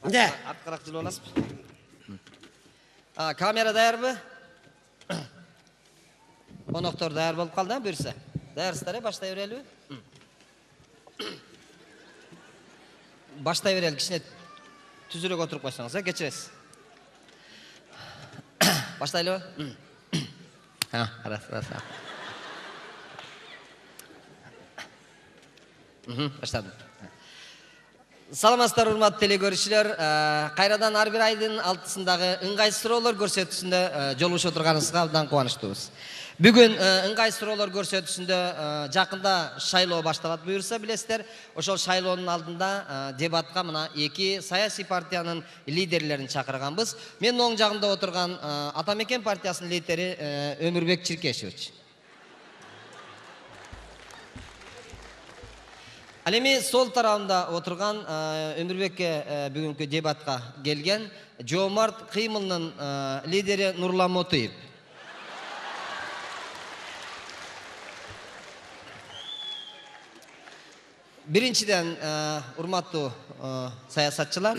Ne? Артқарақ жылып аласыз. Камера даярбы? Қонақтар даяр болып қалды, бұйырса. Даярсыздар, баштай берелі. Баштай берелі, кішіне түзірек отырып қойсаңыз, кешіресіз. Баштайлы. Рас. Баштадым. Саламатсыздар, урматтуу телекөрүүчүлөр. Кайрадан ар бир айдын 6-сындағы ыңгайсыз суроолор көрсөтүүсүндө жолугушуп отурганыбызга абдан кубанычтуубуз. Бүгүн ыңгайсыз суроолор көрсөтүүсүндө жакында шайлоо башталат буюрса билесиздер. Ошол шайлоонун алдында дебатка мына эки саясий партиянын лидерлерин чакырганбыз. Менин оң жагымда отурган Атамекен партиясынын лидери Өмүрбек Чиркешевич. Ал эми сол тарабында отурган Өмүрбекке бүгүнкү дебатка келген Жоомарт кыймылынын лидери Нурлан Мотуев. Биринчиден, урматтуу саясатчылар,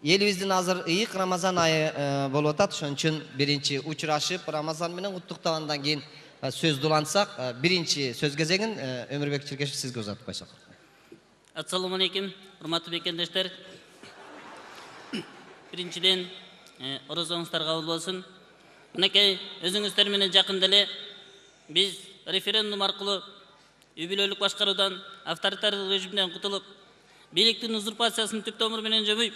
элибиздин азыр ыйык Рамазан айы болуп атат. Ошон үчүн биринчи учурашып, Рамазан менен куттуктагандан кийин сөз дулансак, биринчи сөз кезегин Өмүрбек Чиркешев сизге узатып койсок. Ассаламу алейкум, урматтуу бекендештер. Биринчиден, орозоңуздар кабыл болсун. Мынакей өзүңүздөр менен жакында эле биз референдум аркылуу үй бүлөлүк башкаруудан, авторитардык режимден кутулуп, бийликтин узурпациясын түп томур менен жойбуй,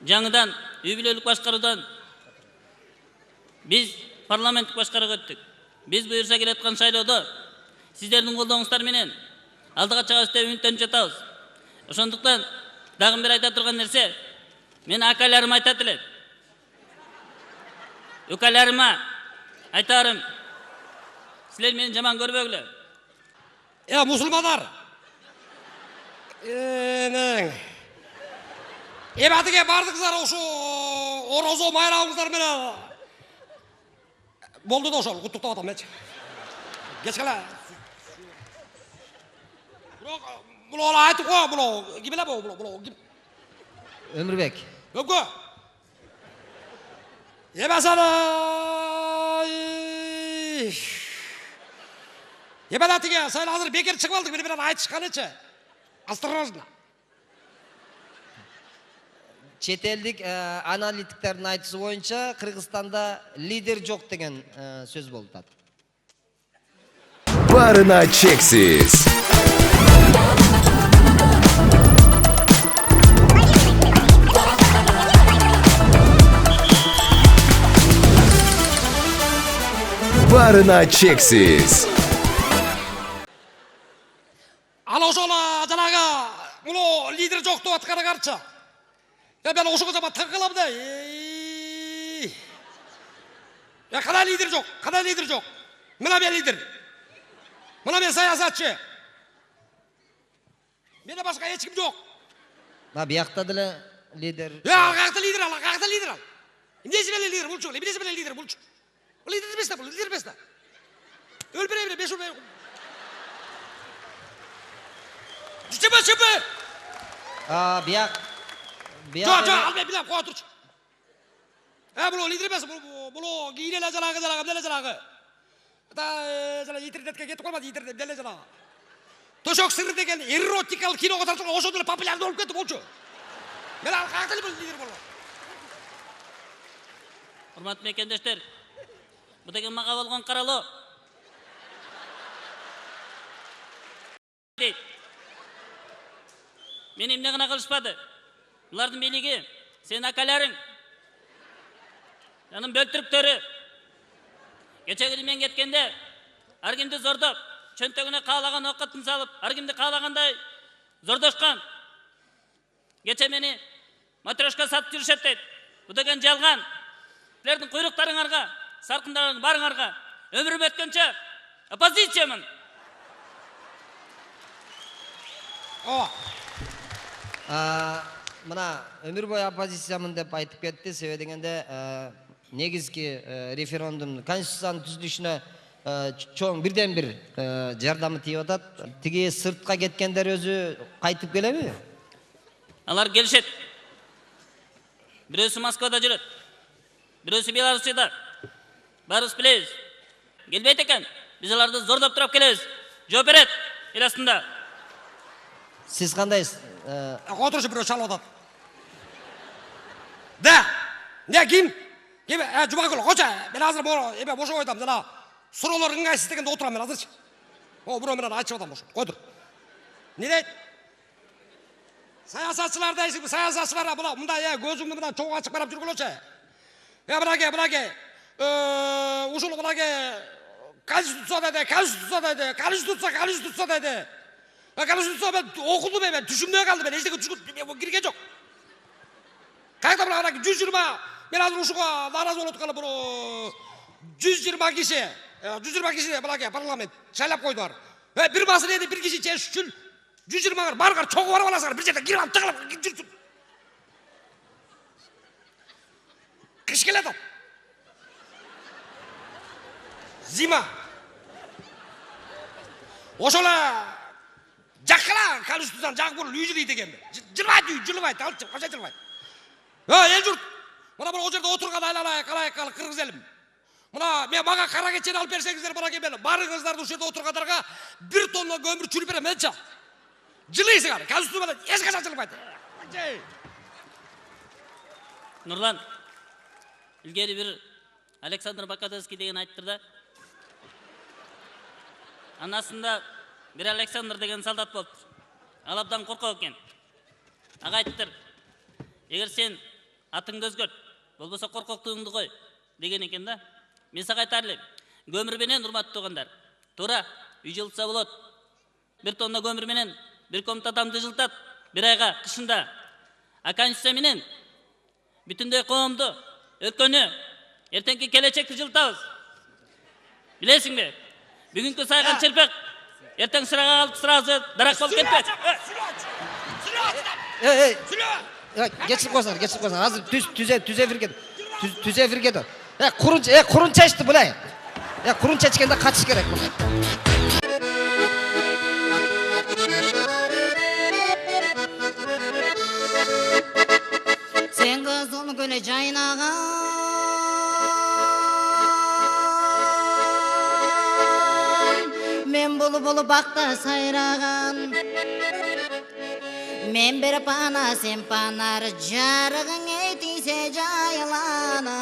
жаңыдан үй бүлөлүк башкаруудан биз парламенттик башкарууга өттүк. Биз буюрса келаткан шайлоодо сиздердин колдооңуздар менен алдыга чыгабыз деп үмүттөнүп жатабыз. Ошондуктан дагы бир айта турган нерсе, мен акаларым айтат элем. Үкаларыма айтарым, силер мени жаман көрбөгүлө. Мусулмандар. Эбатыге бардыңыздар ошо орозо майрамыңыздар менен. Болду да ошол куттуктап атам менчи. Кечкеле. Була айтып кой, була кимеле була. Өмүрбек. Көпкө. Эбасаны. Ебалатыге сайын азыр бекер чыгып алдык, мени биран айтышканычы. Осторожно. Чет элдик аналитиктердин айтуусу боюнча Кыргызстанда лидер жок деген сөз болуп атат. Барына чексиз. Барына чексиз. Ал ошола жанагы муну лидер жок деп атканы карчы. Мен ошого жаман таң калам да. Кандай лидер жок? Кандай лидер жок? Мына мен лидер. Мына мен саясатчы. Менде башка эч ким жок. Биякта деле лидер. Каяқта лидер ал, каяқта лидер ал. Эмнеси менен лидер булчу? Эмнеси менен лидер булчу? Бул лидер эмес да, бул лидер эмес да. Өлбүрөй, беш өлбөй. Чөпө. Бияк. Жо, албай билем, кой турчу. Бул лидер эмес, бул кийинеле жанагы, эмнеле жанагы. Жана интернетке кетип калмады, интернет эмнеле жанагы. Төшөк сыры деген эротикалык киного тартып, ошол деле популярдуу болуп кетти болчу. Мен ал каяқта лидер болом. Урматтуу бекендештер, бу деген мага болгон каралоо. Мени эмне гана кылышпады? Булардын бийлиги, сенин акаларың, жанын бөлтүрүктөрү. Кечеги мен кеткенде, ар кимди зордоп, чөнтөгүнө каалаган оокатын салып, ар кимди каалагандай зордошкан. Кече мени матрешка сатып жүрүшөт дейт. Бу деген жалган. Силердин куйруктарыңарга, саркындарыңарга барыңарга өмүрүм өткөнчө оппозициямын. Мына өмүр бою оппозициямын деп айтып кетти. Себеби дегенде негизги референдум конституциянын түзүлүшүнө чоң бирден бир жардамы тийип атат. Тиги сыртка кеткендер өзү кайтып келеби? Алар келишет. Бирөөсү Москвада жүрөт. Бирөөсү Беларусьта. Барыбыз билебиз. Келбейт экен. Биз аларды зордоп туруп келебиз. Жооп берет эл астында. Сиз кандайсыз? Отырушы бирөө чалып атат. Да. Не ким? Ким? Жумагүл, коча. Мен азыр бошоп айтам. Жана суроолор ыңгайсыз дегенде отурам мен азырчы. Бирөө менен айтып атам бошоп. Кой тур. Не дейт? Саясатчылар дейсиңби? Саясатчылар мындай көзүңдү мындан чоң ачып карап жүргүлөчү. Мынаке. Ушул мынаке Конституция dedi. Konstitutsiya ben okudum ben düşümlüğe kaldım ben işte girge yok. Kayda bırak 120 ben hazır uşuğa narazı olup kalıp bunu 120 kişi de bırak parlament şaylap koydular. Bir basın neydi bir kişi çeşçül 120 var çok var olasın bir yerde girip tıkılıp gitsin. Kış geliyor. Zima. Oşola jakla Konstitutsiyan jak bulup үйжүлейт экенби? Жылбайт, алчы, кача жылбайт. Эл журт. Мына бул жерде отурган айланайык кыргыз элим. Мына мен мага кара кечени алып берсеңиздер бараке мен барыңыздарды ушул жерде отургандарга 1 тонна көмүр чүрүп берем менчи. Жылыйсыңар. Конституцияда эч качан жылбайт. Нурлан. Илгери бир Александр Бакадовский деген айтты да. Анасында bir Александр деген солдат болду. Ал абдан коркок экен. Ага айттыр. Эгер сен атыңды өзгөрт, болбосо коркоктугуңду кой деген экен да. Мен сага айтар элем. Көмүр менен урматтуу туугандар. Туура, үй жылытса болот. 1 тонна көмүр менен 1 комнат адамды жылытат 1 айга кышында. А Конституция менен бүтүндөй коомду, өлкөнү, эртеңки келечекти жылытабыз. Билесиңби? Бүгүнкү сайган челпек эртең сырага алып сразу дарак болуп кетпек. Geçip koysanlar. Hazır tüze firgedi. Kurun çeşti bulay. Kurun çeçkende kaçış gerek bu. Sen kızıl göle caynagan men bulu bakta sayragan men bir pana sen panar jargın etise caylanam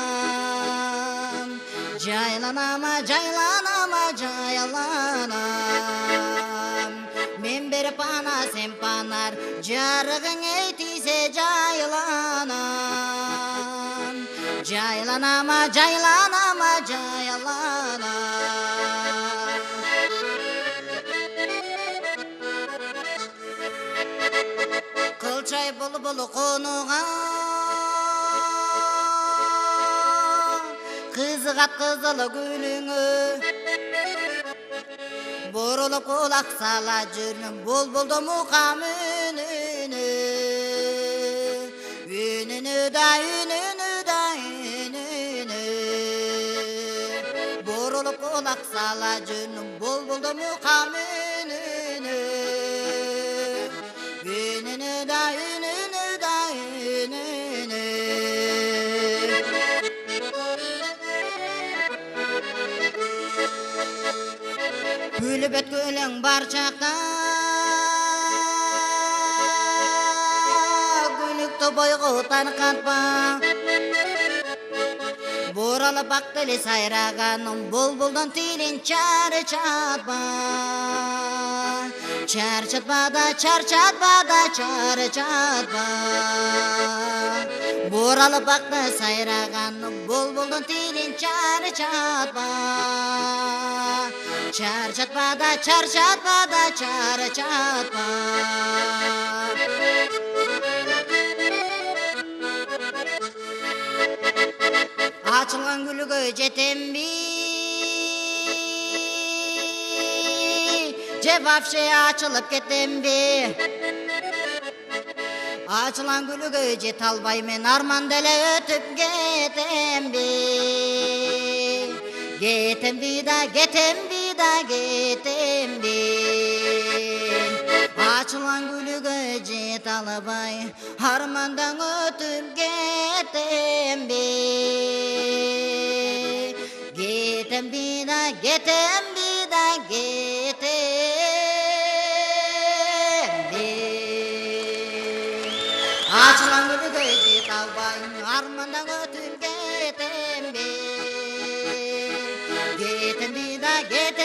men bir pana sen panar jargın etise caylanam Kılçay bulu konuğa Kızıgat kızılı gülüngü Borulup kulak sala jürnüm buldu muqam ününü Borulup kulak sala jürnüm buldu muqam ününü Gülübet gülün barçakta Gülükті boyğutan katpa Boralı baktili sayrağanın bulbuldan tilin çarı çatma Çar çatma da çar çatma Boralı baktı sayrağanın bulbuldan tilin çarı çatma Çar çatma da çar çatma Açılgan gülüge jetembi Cevap şey açılıp ketembi Açılan gülüge jet albay men arman dele ötüp getembi Getembi Açılan gülüge jet alabay Harmandan ötüp getem bi Getem bi da getem bi da getem bi Açılan gülüge jet alabay Harmandan ötüp getem bi Getem bi da getem